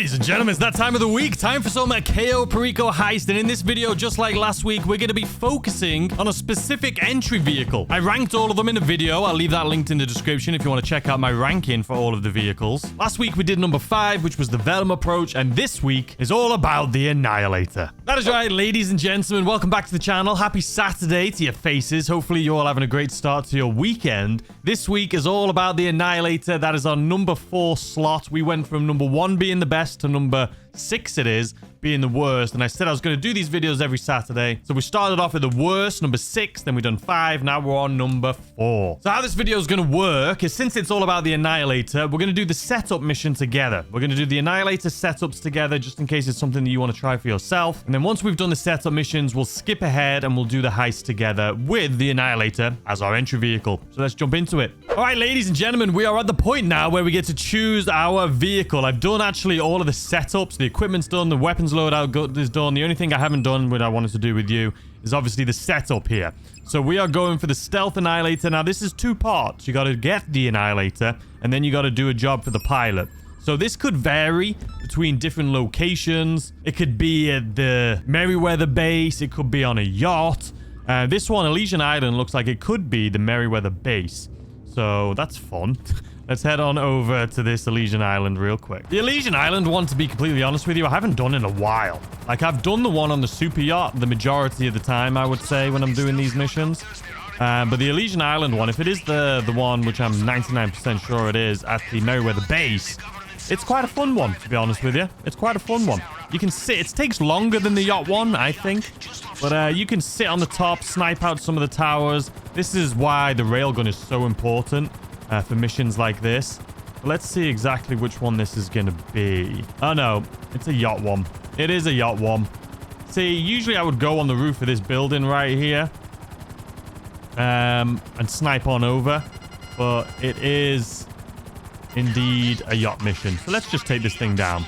Ladies and gentlemen, it's that time of the week. Time for some Cayo Perico Heist. And in this video, just like last week, we're going to be focusing on a specific entry vehicle. I ranked all of them in a video. I'll leave that linked in the description if you want to check out my ranking for all of the vehicles. Last week, we did number 5, which was the Vellum approach. And this week is all about the Annihilator. That is right, ladies and gentlemen. Welcome back to the channel. Happy Saturday to your faces. Hopefully, you're all having a great start to your weekend. This week is all about the Annihilator. That is our number 4 slot. We went from number 1 being the best to number 6 it is being the worst, and I said I was going to do these videos every Saturday. So we started off with the worst, number 6, then we done 5, now we're on number 4. So how this video is going to work is, since it's all about the Annihilator, we're going to do the setup mission together. We're going to do the Annihilator setups together, just in case it's something that you want to try for yourself. And then once we've done the setup missions, we'll skip ahead and we'll do the heist together with the Annihilator as our entry vehicle. So let's jump into it. All right, ladies and gentlemen, we are at the point now where we get to choose our vehicle. I've done actually all of the setups. The equipment's done, the weapons loadout is done. The only thing I haven't done, what I wanted to do with you, is obviously the setup here. So we are going for the Stealth Annihilator. Now, this is 2 parts. You got to get the Annihilator, and then you got to do a job for the pilot. So this could vary between different locations. It could be at the Merryweather base. It could be on a yacht. This one, Elysian Island, looks like it could be the Merryweather base. So that's fun. Let's head on over to this Elysian Island real quick. The Elysian Island one, to be completely honest with you, I haven't done in a while. Like, I've done the one on the super yacht the majority of the time, I would say, when I'm doing these missions. But the Elysian Island one, if it is the one, which I'm 99% sure it is, at the Merryweather base, it's quite a fun one, to be honest with you. It's quite a fun one. You can sit. It takes longer than the yacht one, I think. But you can sit on the top, snipe out some of the towers. This is why the railgun is so important for missions like this. But let's see exactly which one this is going to be. Oh, no. It's a yacht one. It is a yacht one. See, usually I would go on the roof of this building right here and snipe on over. But it is indeed a yacht mission. So let's just take this thing down.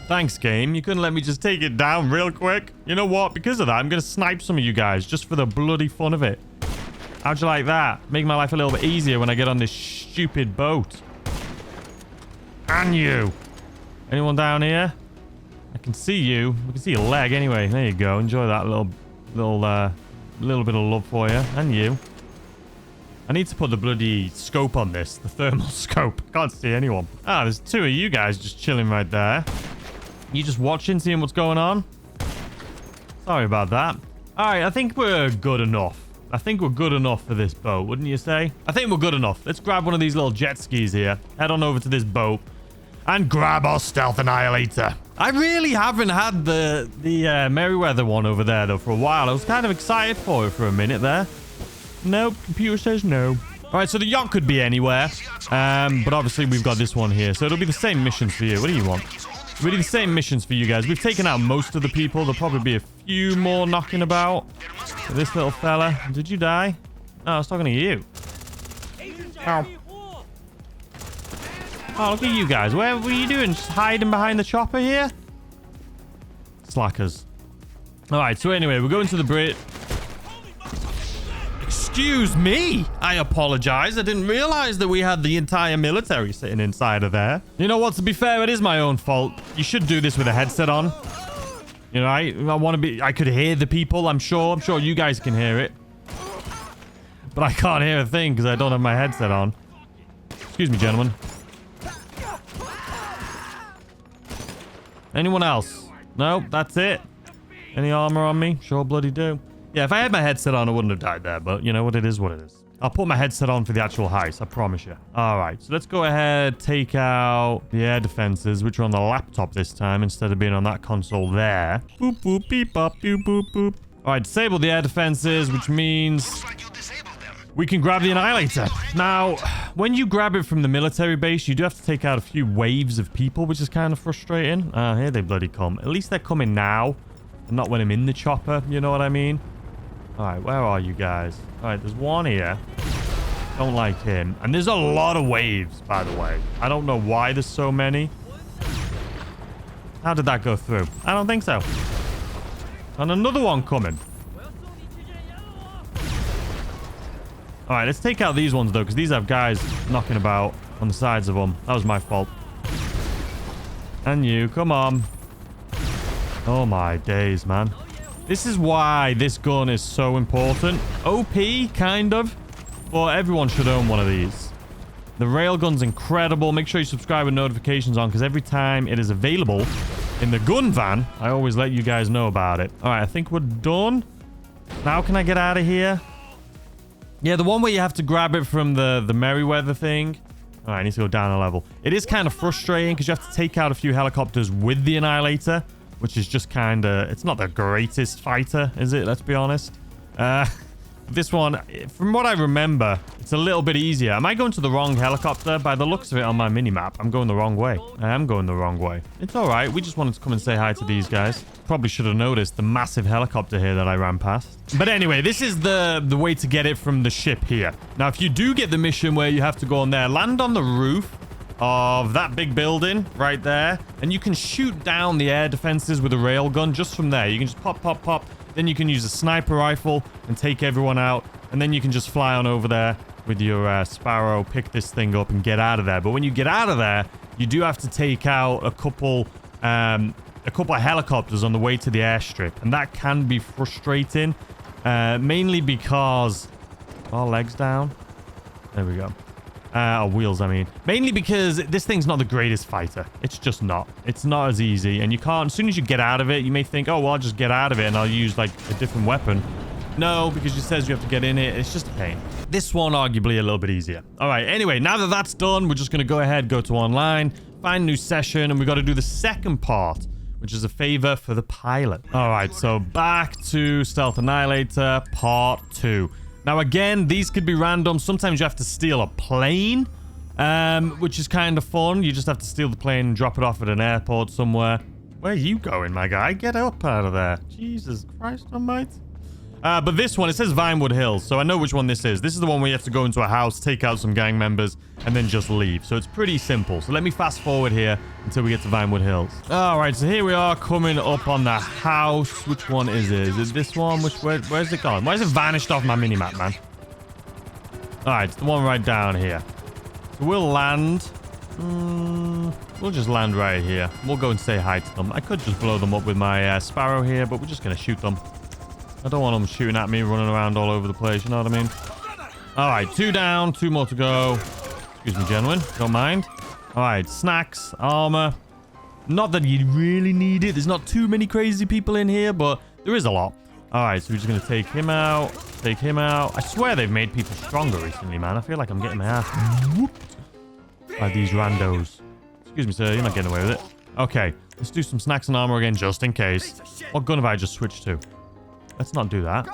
Thanks, game. You couldn't let me just take it down real quick. You know what? Because of that, I'm going to snipe some of you guys just for the bloody fun of it. How'd you like that? Make my life a little bit easier when I get on this stupid boat. And you. Anyone down here? I can see you. We can see your leg anyway. There you go. Enjoy that little bit of love for you. And you. I need to put the bloody scope on this. The thermal scope. Can't see anyone. Ah, there's 2 of you guys just chilling right there. You just watching, seeing what's going on? Sorry about that. All right, I think we're good enough. I think we're good enough for this boat, wouldn't you say? I think we're good enough. Let's grab one of these little jet skis here. Head on over to this boat and grab our Stealth Annihilator. I really haven't had the Merryweather one over there, though, for a while. I was kind of excited for it for a minute there. Nope, computer says no. All right, so the yacht could be anywhere. But obviously, we've got this one here. So it'll be the same missions for you. What do you want? It'll be the same missions for you guys. We've taken out most of the people. There'll probably be a few more knocking about. So this little fella. Did you die? No, I was talking to you. Ow. Oh, look at you guys. Where were you doing? Just hiding behind the chopper here? Slackers. All right, so anyway, we're going to the bridge. Excuse me. I apologize. I didn't realize that we had the entire military sitting inside of there. You know what? To be fair, it is my own fault. You should do this with a headset on. You know, I want to be... I could hear the people, I'm sure. I'm sure you guys can hear it. But I can't hear a thing because I don't have my headset on. Excuse me, gentlemen. Anyone else? No, that's it. Any armor on me? Sure bloody do. Yeah, if I had my headset on, I wouldn't have died there. But you know what? It is what it is. I'll put my headset on for the actual heist. I promise you. All right. So let's go ahead, take out the air defenses, which are on the laptop this time instead of being on that console there. Boop, boop, beep, bop, boop, boop, boop. All right. Disable the air defenses, which means we can grab the Annihilator. Now, when you grab it from the military base, you do have to take out a few waves of people, which is kind of frustrating. Here they bloody come. At least they're coming now and not when I'm in the chopper. You know what I mean? All right, where are you guys? All right, there's one here. Don't like him. And there's a lot of waves, by the way. I don't know why there's so many. How did that go through? I don't think so. And another one coming. All right, let's take out these ones, though, because these have guys knocking about on the sides of them. That was my fault. And you, come on. Oh my days, man. This is why this gun is so important. OP, kind of. But everyone should own one of these. The railgun's incredible. Make sure you subscribe with notifications on, because every time it is available in the gun van, I always let you guys know about it. All right, I think we're done. Now can I get out of here? Yeah, the one where you have to grab it from the Merryweather thing. All right, I need to go down a level. It is kind of frustrating because you have to take out a few helicopters with the Annihilator, which is just kind of... It's not the greatest fighter, is it? Let's be honest. This one, from what I remember, it's a little bit easier. Am I going to the wrong helicopter? By the looks of it on my minimap, I'm going the wrong way. I am going the wrong way. It's all right. We just wanted to come and say hi to these guys. Probably should have noticed the massive helicopter here that I ran past. But anyway, this is the way to get it from the ship here. Now, if you do get the mission where you have to go on there, land on the roof of that big building right there, and you can shoot down the air defenses with a railgun just from there. You can just pop, pop, pop. Then you can use a sniper rifle and take everyone out. And then you can just fly on over there with your Sparrow, pick this thing up and get out of there. But when you get out of there, you do have to take out a couple of helicopters on the way to the airstrip. And that can be frustrating, mainly because... Oh, legs down. There we go. Wheels, I mean. Mainly because this thing's not the greatest fighter. It's just not. It's not as easy. And you can't... As soon as you get out of it, you may think, oh, well, I'll just get out of it and I'll use, like, a different weapon. No, because it says you have to get in it. It's just a pain. This one, arguably, a little bit easier. All right, anyway, now that that's done, we're just going to go ahead, go to online, find a new session, and we've got to do the second part, which is a favor for the pilot. All right, so back to Stealth Annihilator Part 2. Now, again, these could be random. Sometimes you have to steal a plane, which is kind of fun. You just have to steal the plane and drop it off at an airport somewhere. Where are you going, my guy? Get up out of there. Jesus Christ almighty. But this one, it says Vinewood Hills, so I know which one this is. This is the one where you have to go into a house, take out some gang members, and then just leave. So it's pretty simple. So let me fast forward here until we get to Vinewood Hills. All right, so here we are coming up on the house. Which one is it? Is it this one? Where's it gone? Why has it vanished off my minimap, man? All right, it's the one right down here. So we'll land. We'll just land right here. We'll go and say hi to them. I could just blow them up with my Sparrow here, but we're just going to shoot them. I don't want them shooting at me, running around all over the place. You know what I mean? All right, 2 down, 2 more to go. Excuse me, gentlemen. Don't mind. All right, snacks, armor. Not that you really need it. There's not too many crazy people in here, but there is a lot. All right, so we're just going to take him out. Take him out. I swear they've made people stronger recently, man. I feel like I'm getting my ass whooped by these randos. Excuse me, sir. You're not getting away with it. Okay, let's do some snacks and armor again, just in case. What gun have I just switched to? Let's not do that.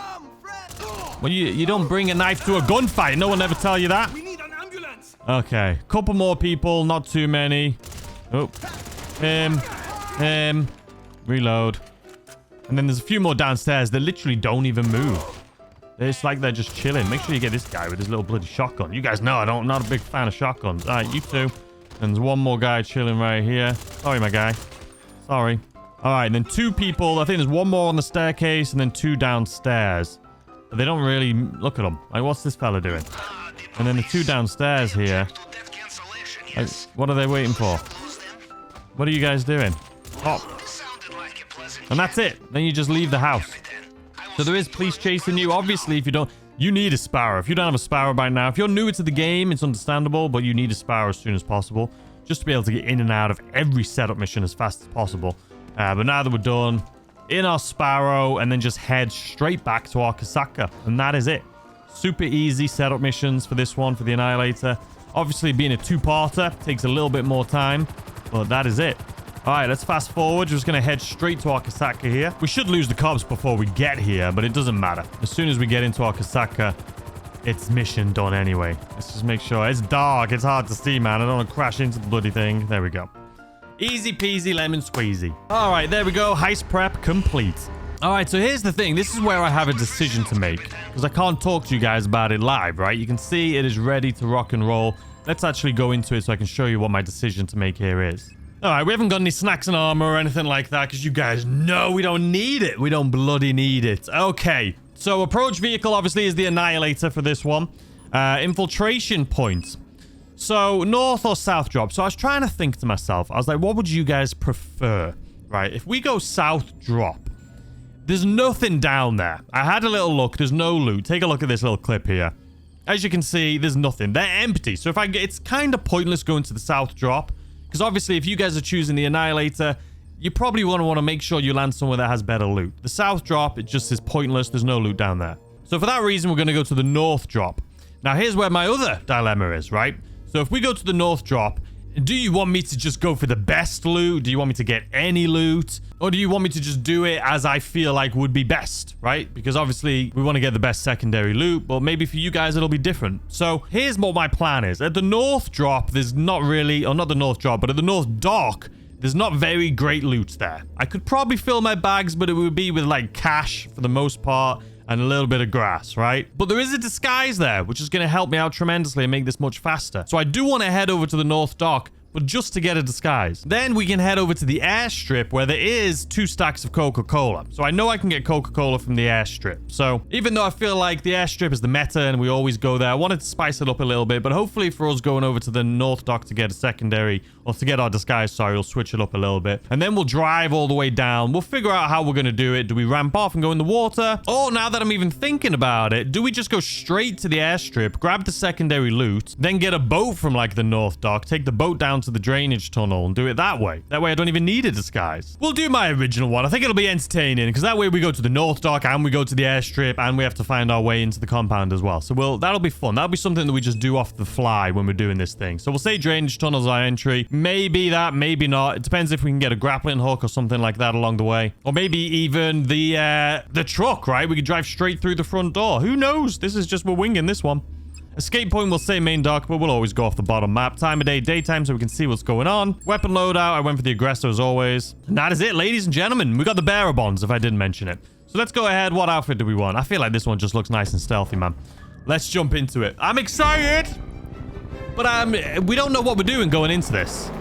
Well, you don't bring a knife to a gunfight. No one ever tell you that. We need an ambulance. Okay. Couple more people. Not too many. Oh. Reload. And then there's a few more downstairs that literally don't even move. It's like they're just chilling. Make sure you get this guy with his little bloody shotgun. You guys know I'm not a big fan of shotguns. All right, you two. And there's one more guy chilling right here. Sorry, my guy. Sorry. All right, and then 2 people. I think there's 1 more on the staircase and then 2 downstairs. But they don't really... Look at them. Like, what's this fella doing? And then the 2 downstairs here. Like, what are they waiting for? What are you guys doing? Oh. And that's it. Then you just leave the house. So there is police chasing you. Obviously, if you don't... You need a Sparrow. If you don't have a Sparrow by now, if you're newer to the game, it's understandable, but you need a Sparrow as soon as possible. Just to be able to get in and out of every setup mission as fast as possible. But now that we're done, in our Sparrow, and then just head straight back to our Kasaka. And that is it. Super easy setup missions for this one, for the Annihilator. Obviously, being a 2-parter takes a little bit more time, but that is it. All right, let's fast forward. We're just going to head straight to our Kasaka here. We should lose the cops before we get here, but it doesn't matter. As soon as we get into our Kasaka, it's mission done anyway. Let's just make sure. It's dark. It's hard to see, man. I don't want to crash into the bloody thing. There we go. Easy peasy lemon squeezy. All right, there we go. Heist prep complete. All right, so here's the thing. This is where I have a decision to make because I can't talk to you guys about it live, right? You can see it is ready to rock and roll. Let's actually go into it so I can show you what my decision to make here is. All right, we haven't got any snacks and armor or anything like that because you guys know we don't need it. We don't bloody need it. Okay, so approach vehicle obviously is the Annihilator for this one. Infiltration points. So, north or south drop? So, I was trying to think to myself. I was like, what would you guys prefer? Right, if we go south drop, there's nothing down there. I had a little look. There's no loot. Take a look at this little clip here. As you can see, there's nothing. They're empty. So, it's kind of pointless going to the south drop. Because obviously, if you guys are choosing the Annihilator, you probably want to make sure you land somewhere that has better loot. The south drop, it just is pointless. There's no loot down there. So for that reason, we're going to go to the north drop. Now, here's where my other dilemma is, right? So if we go to the north drop, do you want me to just go for the best loot? Do you want me to get any loot? Or do you want me to just do it as I feel like would be best, right? Because obviously, we want to get the best secondary loot, but maybe for you guys, it'll be different. So here's what my plan is. At the north drop, there's not really, or not the north drop, but at the north dock, there's not very great loot there. I could probably fill my bags, but it would be with like cash for the most part and a little bit of grass, right? But there is a disguise there, which is going to help me out tremendously and make this much faster. So I do want to head over to the north dock, but just to get a disguise. Then we can head over to the airstrip where there is 2 stacks of Coca-Cola. So I know I can get Coca-Cola from the airstrip. So even though I feel like the airstrip is the meta and we always go there, I wanted to spice it up a little bit. But hopefully for us going over to the north dock to get a secondary, or to get our disguise, sorry, we'll switch it up a little bit. And then we'll drive all the way down. We'll figure out how we're going to do it. Do we ramp off and go in the water? Or now that I'm even thinking about it, do we just go straight to the airstrip, grab the secondary loot, then get a boat from like the north dock, take the boat down to the drainage tunnel and do it that way. That way I don't even need a disguise. We'll do my original one. I think it'll be entertaining because that way we go to the north dock and we go to the airstrip and we have to find our way into the compound as well. So that'll be fun. That'll be something that we just do off the fly when we're doing this thing. So we'll say drainage tunnels our entry. Maybe that, maybe not. It depends if we can get a grappling hook or something like that along the way. Or maybe even the truck, right? We could drive straight through the front door. Who knows? This is just, we're winging this one. Escape point will say main dock, but we'll always go off the bottom map. Time of day, daytime, so we can see what's going on. Weapon loadout, I went for the aggressor as always. And that is it, ladies and gentlemen. We got the bearer bonds, if I didn't mention it. So let's go ahead. What outfit do we want? I feel like this one just looks nice and stealthy, man. Let's jump into it. I'm excited, but we don't know what we're doing going into this.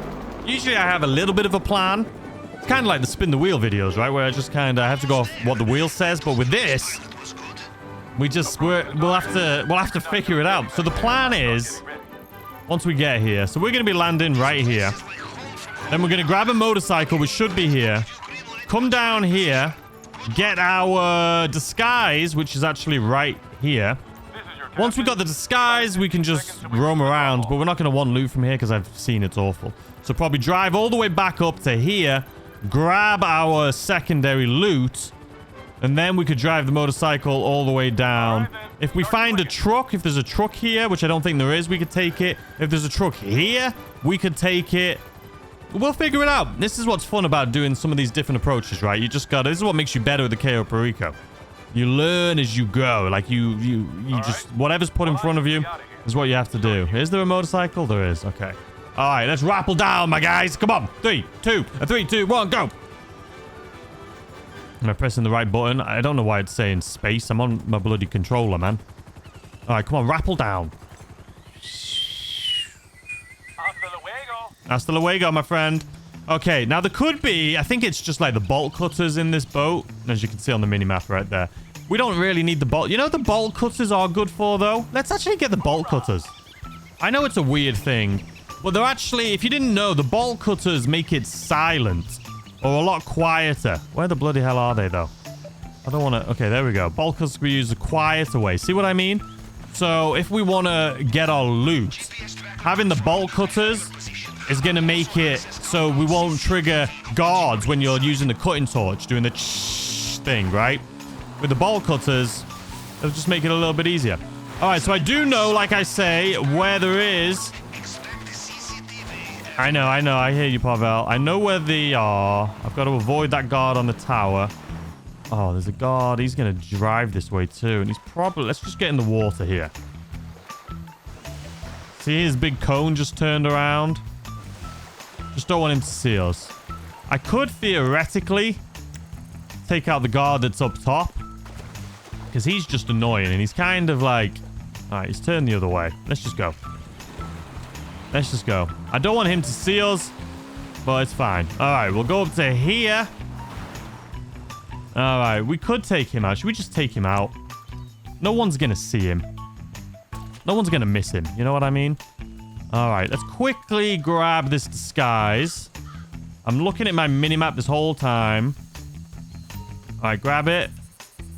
Usually I have a little bit of a plan. It's kind of like the spin the wheel videos, right? Where I just kind of have to go off what the wheel says. But with this, we'll have to figure it out. So the plan is, once we get here, so we're going to be landing right here. Then we're going to grab a motorcycle, which should be here. Come down here, get our disguise, which is actually right here. Once we got the disguise, we can just roam around, but we're not going to want loot from here because I've seen it's awful. So probably drive all the way back up to here, grab our secondary loot, and then we could drive the motorcycle all the way down. If we find a truck, if there's a truck here, which I don't think there is, we could take it. If there's a truck here, we could take it. We'll figure it out. This is what's fun about doing some of these different approaches, right? You just got to... This is what makes you better with the Cayo Perico. You learn as you go. Like, you just... Whatever's put in front of you is what you have to do. Is there a motorcycle? There is. Okay. All right, let's rappel down, my guys. Come on. 3, 2, 1, go. Am I pressing the right button? I don't know why it's saying space. I'm on my bloody controller, man. All right, come on, rappel down. Hasta luego, my friend. Okay, now there could be... I think it's just like the bolt cutters in this boat. As you can see on the mini-map right there. We don't really need the bolt... You know what the bolt cutters are good for, though? Let's actually get the bolt cutters. I know it's a weird thing, but they're actually... If you didn't know, the bolt cutters make it silent. Or a lot quieter. Where the bloody hell are they, though? I don't want to... Okay, there we go. Bolt cutters we use a quieter way. See what I mean? So, if we want to get our loot, having the bolt cutters is going to make it so we won't trigger guards when you're using the cutting torch, doing the thing, right? With the bolt cutters, it'll just make it a little bit easier. All right, so I do know, like I say, where there is... I know. I hear you, Pavel. I know where they are. I've got to avoid that guard on the tower. Oh, there's a guard. He's going to drive this way too. And he's probably... Let's just get in the water here. See his big cone just turned around? Just don't want him to see us. I could theoretically take out the guard that's up top. Because he's just annoying. And he's kind of like... All right, he's turned the other way. Let's just go. Let's just go. I don't want him to see us, but it's fine. All right, we'll go up to here. All right, we could take him out. Should we just take him out? No one's going to see him. No one's going to miss him. You know what I mean? All right, let's quickly grab this disguise. I'm looking at my minimap this whole time. All right, grab it.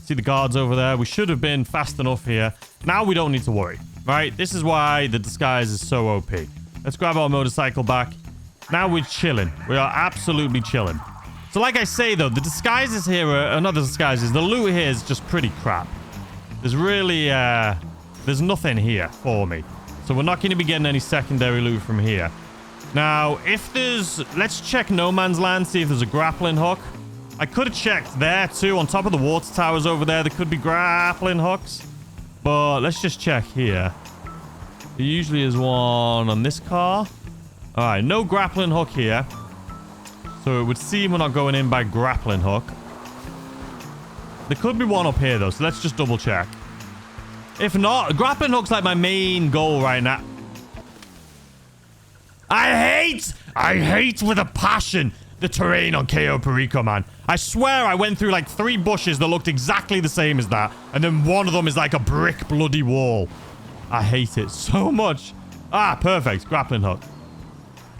See the guards over there. We should have been fast enough here. Now we don't need to worry, right? This is why the disguise is so OP. Let's grab our motorcycle back. Now we're chilling. We are absolutely chilling. So like I say, though, the disguises here are not the disguises. The loot here is just pretty crap. There's really, there's nothing here for me. So we're not going to be getting any secondary loot from here. Now, if there's... Let's check No Man's Land, see if there's a grappling hook. I could have checked there, too. On top of the water towers over there could be grappling hooks. But let's just check here. There usually is one on this car. All right, no grappling hook here. So it would seem we're not going in by grappling hook. There could be one up here, though, so let's just double check. If not, grappling hook's like my main goal right now. I hate with a passion the terrain on Cayo Perico, man. I swear I went through like 3 bushes that looked exactly the same as that. And then one of them is like a brick bloody wall. I hate it so much. Ah, perfect. Grappling hook.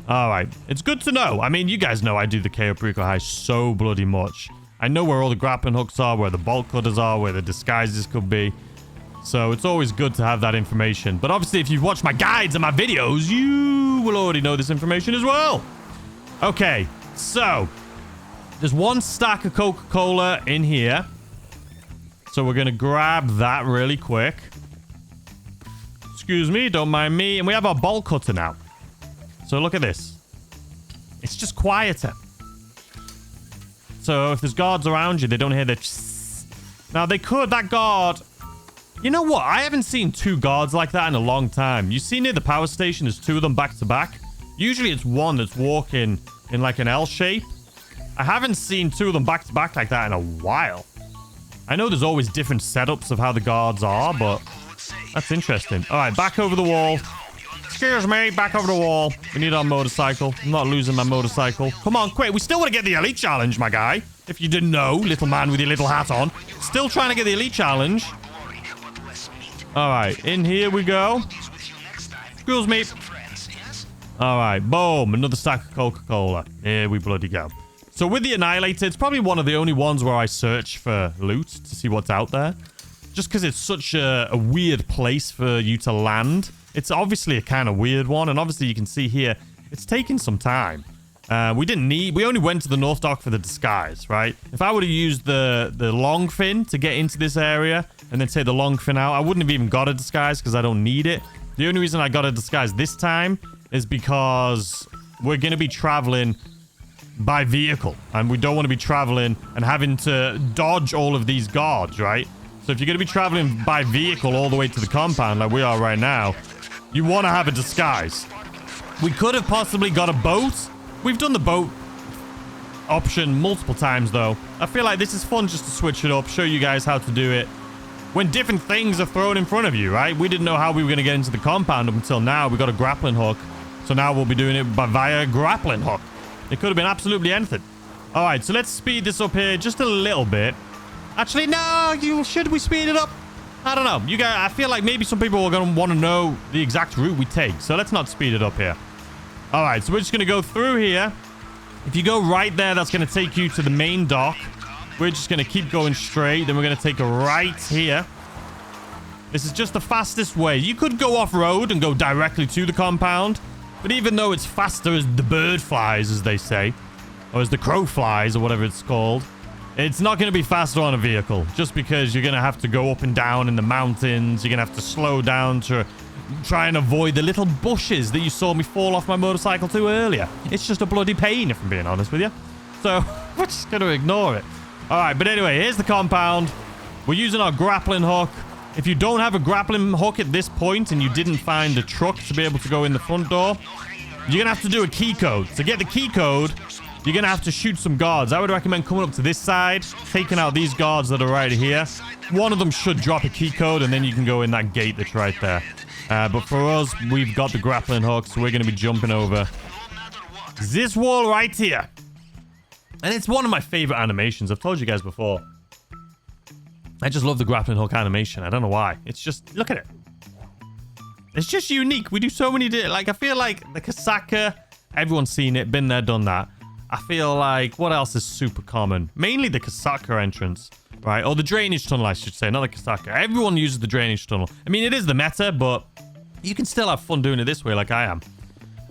All right. It's good to know. I mean, you guys know I do the Cayo Perico Heist so bloody much. I know where all the grappling hooks are, where the bolt cutters are, where the disguises could be. So it's always good to have that information. But obviously, if you've watched my guides and my videos, you will already know this information as well. Okay, so there's 1 stack of Coca-Cola in here. So we're going to grab that really quick. Excuse me, don't mind me. And we have our bolt cutter now. So look at this. It's just quieter. So if there's guards around you, they don't hear the... Now, they could, that guard... You know what? I haven't seen 2 guards like that in a long time. You see near the power station, there's 2 of them back to back. Usually it's one that's walking in like an L shape. I haven't seen 2 of them back to back like that in a while. I know there's always different setups of how the guards are, but that's interesting. All right, back over the wall. Excuse me, back over the wall. We need our motorcycle. I'm not losing my motorcycle. Come on, quick. We still want to get the elite challenge, my guy. If you didn't know, little man with your little hat on. Still trying to get the elite challenge. All right, in here we go. Excuse me. All right, boom. Another stack of Coca-Cola. Here we bloody go. So with the Annihilator, it's probably one of the only ones where I search for loot to see what's out there. Just because it's such a weird place for you to land. It's obviously a kind of weird one. And obviously you can see here, it's taking some time. We only went to the North Dock for the disguise, right? If I would have used the long fin to get into this area and then take the long fin out, I wouldn't have even got a disguise because I don't need it. The only reason I got a disguise this time is because we're going to be traveling by vehicle. And we don't want to be traveling and having to dodge all of these guards, right? So if you're going to be traveling by vehicle all the way to the compound like we are right now, you want to have a disguise. We could have possibly got a boat. We've done the boat option multiple times, though. I feel like this is fun just to switch it up, show you guys how to do it when different things are thrown in front of you, right? We didn't know how we were going to get into the compound up until now. We got a grappling hook. So now we'll be doing it via grappling hook. It could have been absolutely anything. All right, so let's speed this up here just a little bit. Actually, no, should we speed it up? I don't know. You guys, I feel like maybe some people are going to want to know the exact route we take. So let's not speed it up here. All right, so we're just going to go through here. If you go right there, that's going to take you to the main dock. We're just going to keep going straight. Then we're going to take a right here. This is just the fastest way. You could go off-road and go directly to the compound. But even though it's faster as the bird flies, as they say, or as the crow flies, or whatever it's called, it's not going to be faster on a vehicle. Just because you're going to have to go up and down in the mountains. You're going to have to slow down to try and avoid the little bushes that you saw me fall off my motorcycle to earlier. It's just a bloody pain, if I'm being honest with you. So we're just going to ignore it. All right, but anyway, here's the compound. We're using our grappling hook. If you don't have a grappling hook at this point and you didn't find a truck to be able to go in the front door, you're going to have to do a key code. To get the key code, you're going to have to shoot some guards. I would recommend coming up to this side, taking out these guards that are right here. One of them should drop a key code, and then you can go in that gate that's right there. But for us, we've got the grappling hook, so we're going to be jumping over this wall right here. And it's one of my favorite animations. I've told you guys before. I just love the grappling hook animation. I don't know why. It's just, look at it. It's just unique. We do so many... Like, I feel like the Kasaka, everyone's seen it, been there, done that. I feel like, what else is super common? Mainly the Kasaka entrance, right? Or the drainage tunnel, I should say, not the Kasaka. Everyone uses the drainage tunnel. I mean, it is the meta, but you can still have fun doing it this way like I am.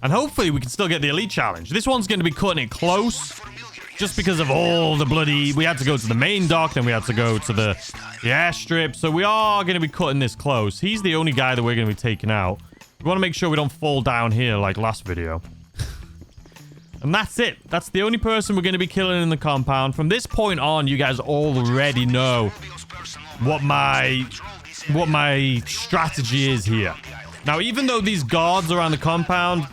And hopefully we can still get the elite challenge. This one's going to be cutting it close. Just because of all the bloody... We had to go to the main dock, then we had to go to the airstrip. So we are going to be cutting this close. He's the only guy that we're going to be taking out. We want to make sure we don't fall down here like last video. And that's it. That's the only person we're going to be killing in the compound. From this point on, you guys already know what my strategy is here. Now, even though these guards around the compound,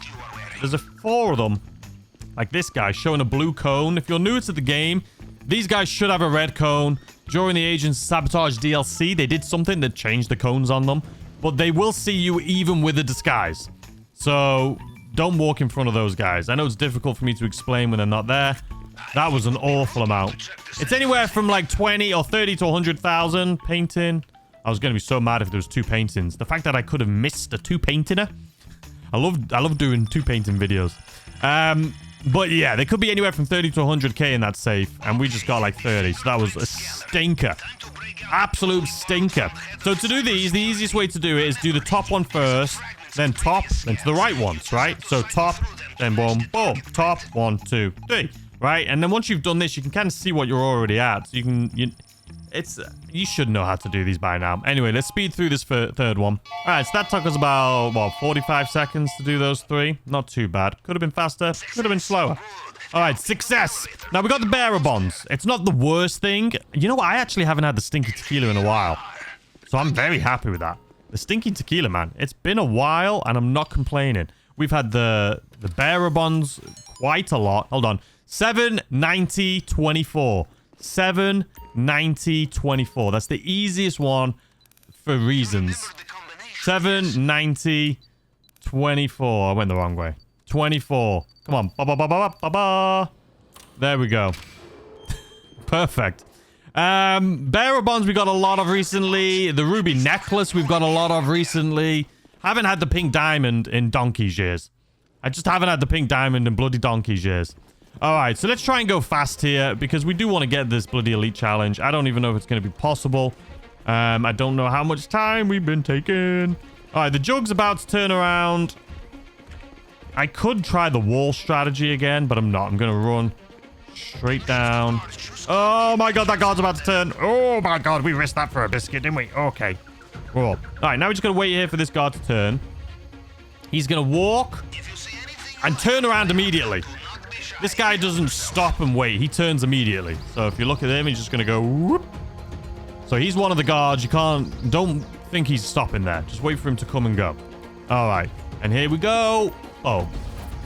there's 4 of them. Like this guy showing a blue cone. If you're new to the game, these guys should have a red cone. During the Agents Sabotage DLC, they did something that changed the cones on them. But they will see you even with a disguise. So don't walk in front of those guys. I know it's difficult for me to explain when they're not there. That was an awful amount. It's anywhere from like 20 or 30 to 100,000 painting. I was going to be so mad if there was 2 paintings. The fact that I could have missed a 2 painter. I love doing 2 painting videos. But yeah, they could be anywhere from 30 to 100k in that safe. And we just got like 30. So that was a stinker. Absolute stinker. So to do these, the easiest way to do it is do the top one first. Then top, then to the right ones, right? So top, then boom, boom. Top, 1, 2, 3. Right? And then once you've done this, you can kind of see what you're already at. So you should know how to do these by now. Anyway, let's speed through this third one. All right, so that took us about, what, 45 seconds to do those 3. Not too bad. Could have been faster. Could have been slower. All right, success. Now, we got the bearer bonds. It's not the worst thing. You know what? I actually haven't had the stinky tequila in a while. So I'm very happy with that. The stinky tequila, man. It's been a while, and I'm not complaining. We've had the bearer bonds quite a lot. Hold on. 790, 24. 790, 24. That's the easiest one for reasons. 790, 24. I went the wrong way. 24. Come on. Ba, ba, ba, ba, ba, ba. There we go. Perfect. Bearer bonds we got a lot of recently. The ruby necklace we've got a lot of recently. Haven't had the pink diamond in donkey's years. I just haven't had the pink diamond in bloody donkey's years. Alright, so let's try and go fast here because we do want to get this bloody elite challenge. I don't even know if it's going to be possible. I don't know how much time we've been taking. Alright, the jug's about to turn around. I could try the wall strategy again, but I'm not. I'm going to run straight down. Oh my god, that guard's about to turn. Oh my god, we risked that for a biscuit, didn't we? Okay. Cool. Alright, now we're just going to wait here for this guard to turn. He's going to walk and turn around immediately. This guy doesn't stop and wait. He turns immediately. So if you look at him, he's just going to go whoop. So he's one of the guards. Don't think he's stopping there. Just wait for him to come and go. All right. And here we go. Oh.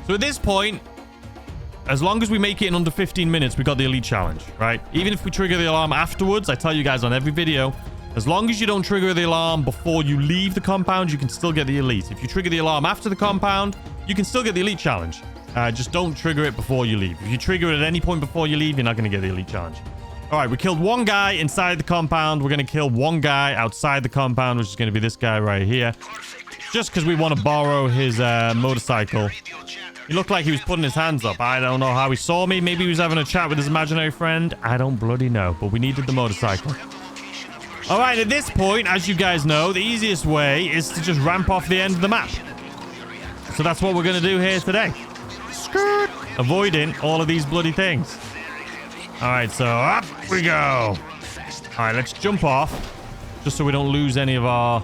So at this point, as long as we make it in under 15 minutes, we got the elite challenge, right? Even if we trigger the alarm afterwards, I tell you guys on every video, as long as you don't trigger the alarm before you leave the compound, you can still get the elite. If you trigger the alarm after the compound, you can still get the elite challenge. Just don't trigger it before you leave. If you trigger it at any point before you leave, you're not going to get the elite challenge. All right, we killed one guy inside the compound. We're going to kill one guy outside the compound, which is going to be this guy right here. Just because we want to borrow his motorcycle. He looked like he was putting his hands up. I don't know how he saw me. Maybe he was having a chat with his imaginary friend. I don't bloody know, but we needed the motorcycle. All right, at this point, as you guys know, the easiest way is to just ramp off the end of the map. So that's what we're going to do here today. Skirt. Avoiding all of these bloody things. All right, so up we go. All right, let's jump off just so we don't lose any of our...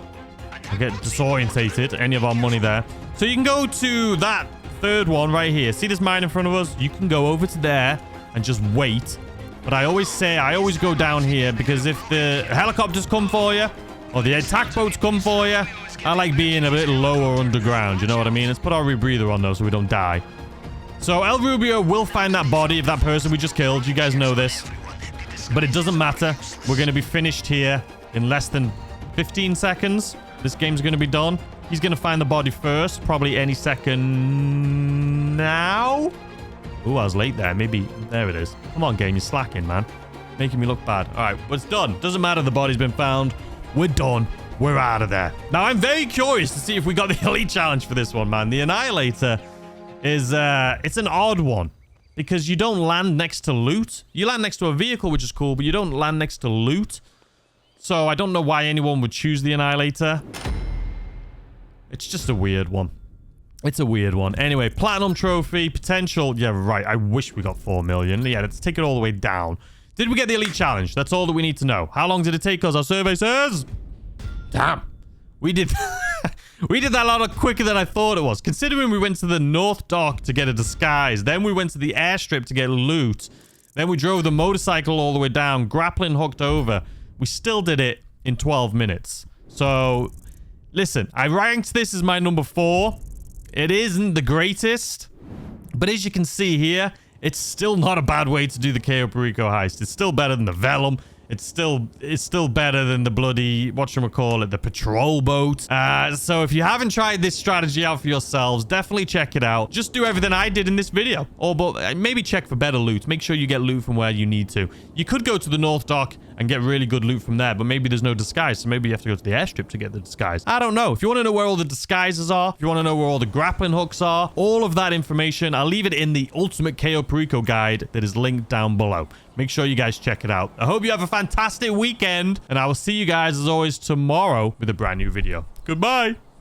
I get disorientated, any of our money there. So you can go to that third one right here. See this mine in front of us? You can go over to there and just wait. But I always go down here because if the helicopters come for you or the attack boats come for you, I like being a bit lower underground. You know what I mean? Let's put our rebreather on though so we don't die. So El Rubio will find that body of that person we just killed. You guys know this. But it doesn't matter. We're going to be finished here in less than 15 seconds. This game's going to be done. He's going to find the body first. Probably any second now. Ooh, I was late there. Maybe. There it is. Come on, game. You're slacking, man. Making me look bad. All right. Well, it's done. Doesn't matter. The body's been found. We're done. we're out of there. Now, I'm very curious to see if we got the elite challenge for this one, man. The Annihilator is, it's an odd one because you don't land next to loot. You land next to a vehicle, which is cool, but you don't land next to loot. So I don't know why anyone would choose the Annihilator. It's just a weird one. It's a weird one. Anyway, platinum trophy, potential. Yeah, right. I wish we got 4 million. Yeah, let's take it all the way down. Did we get the elite challenge? That's all that we need to know. How long did it take us? Our survey says... Damn. We did... we did that a lot quicker than I thought it was. Considering we went to the North Dock to get a disguise. Then we went to the airstrip to get loot. Then we drove the motorcycle all the way down. Grappling hooked over. We still did it in 12 minutes. So, listen. I ranked this as my number 4. It isn't the greatest. But as you can see here... It's still not a bad way to do the Cayo Perico heist. It's still better than the Vellum. It's still better than the bloody, whatchamacallit, the patrol boat. So if you haven't tried this strategy out for yourselves, definitely check it out. Just do everything I did in this video. Or but maybe check for better loot. Make sure you get loot from where you need to. You could go to the North Dock and get really good loot from there, but maybe there's no disguise, so maybe you have to go to the airstrip to get the disguise. I don't know. If you want to know where all the disguises are, if you want to know where all the grappling hooks are, all of that information, I'll leave it in the Ultimate Cayo Perico guide that is linked down below. Make sure you guys check it out. I hope you have a fantastic weekend, and I will see you guys, as always, tomorrow with a brand new video. Goodbye.